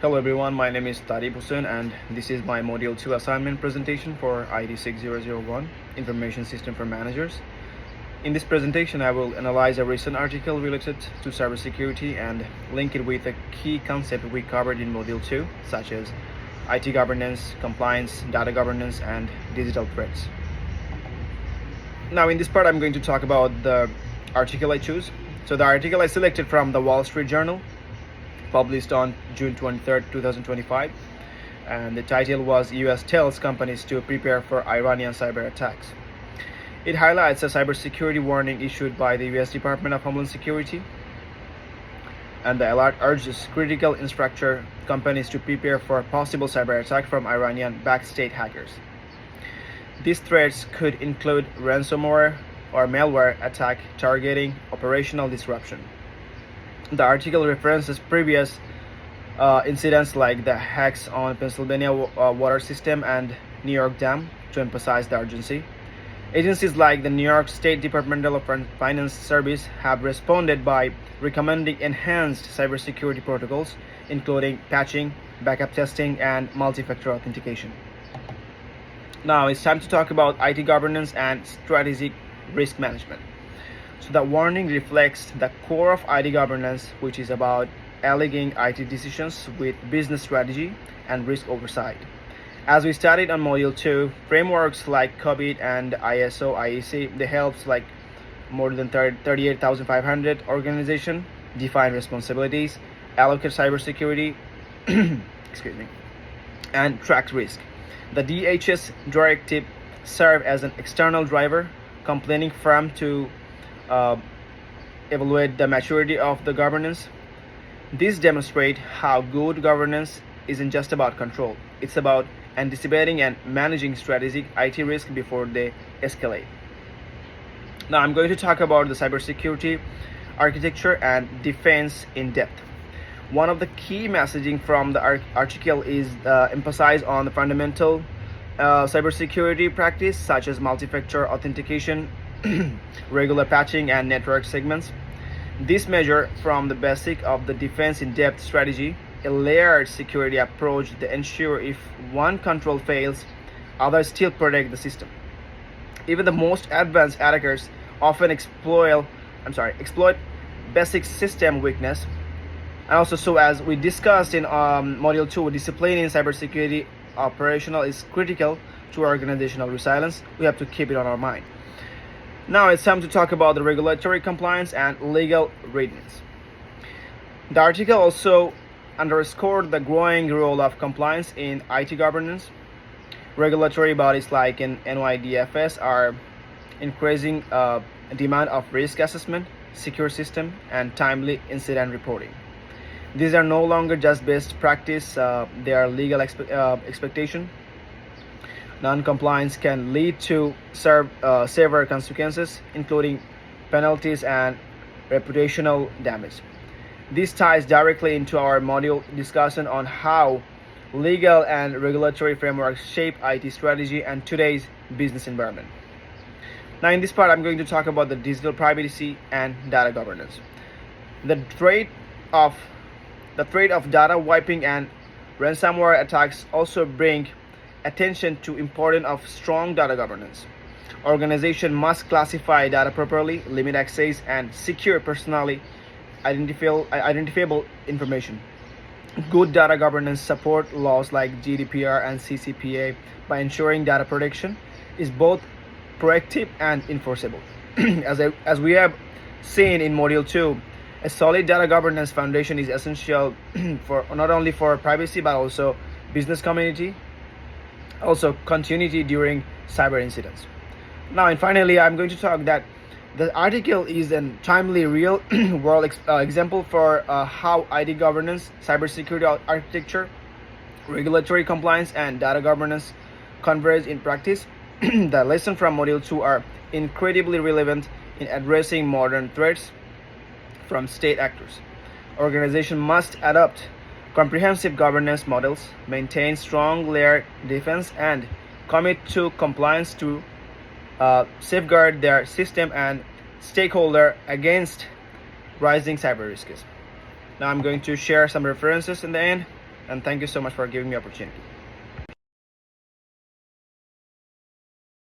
Hello everyone, my name is Tariq Hussain and this is my Module 2 assignment presentation for IT-6001, Information System for Managers. In this presentation, I will analyze a recent article related to cybersecurity and link it with a key concept we covered in Module 2, such as IT governance, compliance, data governance, and digital threats. Now in this part, I'm going to talk about the article I choose. So the article I selected from the Wall Street Journal, published on June 23rd, 2025, and the title was US Tells Companies to Prepare for Iranian Cyber Attacks. It highlights a cybersecurity warning issued by the US Department of Homeland Security, and the alert urges critical infrastructure companies to prepare for a possible cyber attack from Iranian-backed state hackers. These threats could include ransomware or malware attack targeting operational disruption. The article references previous incidents like the hacks on Pennsylvania water system and New York dam to emphasize the urgency. Agencies like the New York State Departmental Finance Service have responded by recommending enhanced cybersecurity protocols, including patching, backup testing, and multi-factor authentication. Now it's time to talk about IT governance and strategic risk management. So the warning reflects the core of IT governance, which is about aligning IT decisions with business strategy and risk oversight. As we studied on Module 2, frameworks like COVID and ISO IEC, they helps like more than 38,500 organizations define responsibilities, allocate cybersecurity, excuse me, and track risk. The DHS directive serve as an external driver, compelling firm to evaluate the maturity of the governance. This demonstrates how good governance isn't just about control. It's about anticipating and managing strategic IT risk before they escalate. Now I'm going to talk about the cybersecurity architecture and defense in depth. One of the key messaging from the article is emphasize on the fundamental cybersecurity practice such as multi-factor authentication, regular patching, and network segments. This measure from the basic of the defense in-depth strategy, a layered security approach that ensure if one control fails, others still protect the system. Even the most advanced attackers often exploit basic system weakness. And also, so as we discussed in Module 2, discipline in cybersecurity operational is critical to organizational resilience. We have to keep it on our mind. Now it's time to talk about the regulatory compliance and legal readiness. The article also underscored the growing role of compliance in IT governance. Regulatory bodies like in NYDFS are increasing demand of risk assessment, secure system, and timely incident reporting. These are no longer just best practice, they are legal expectation. Non-compliance can lead to severe consequences, including penalties and reputational damage. This ties directly into our module discussion on how legal and regulatory frameworks shape IT strategy and today's business environment. Now in this part, I'm going to talk about the digital privacy and data governance. The threat of data wiping and ransomware attacks also bring attention to importance of strong data governance. Organization must classify data properly, limit access, and secure personally identifiable information. Good data governance support laws like GDPR and CCPA by ensuring data protection is both proactive and enforceable. As we have seen in Module 2, a solid data governance foundation is essential for not only for privacy but also business community, also continuity during cyber incidents. Now and finally, I'm going to talk that the article is a timely real world example for how IT governance, cybersecurity architecture, regulatory compliance, and data governance converge in practice. The lessons from Module 2 are incredibly relevant in addressing modern threats from state actors. Organizations must adopt comprehensive governance models, maintain strong layered defense, and commit to compliance to safeguard their system and stakeholder against rising cyber risks. Now I'm going to share some references in the end. And thank you so much for giving me opportunity.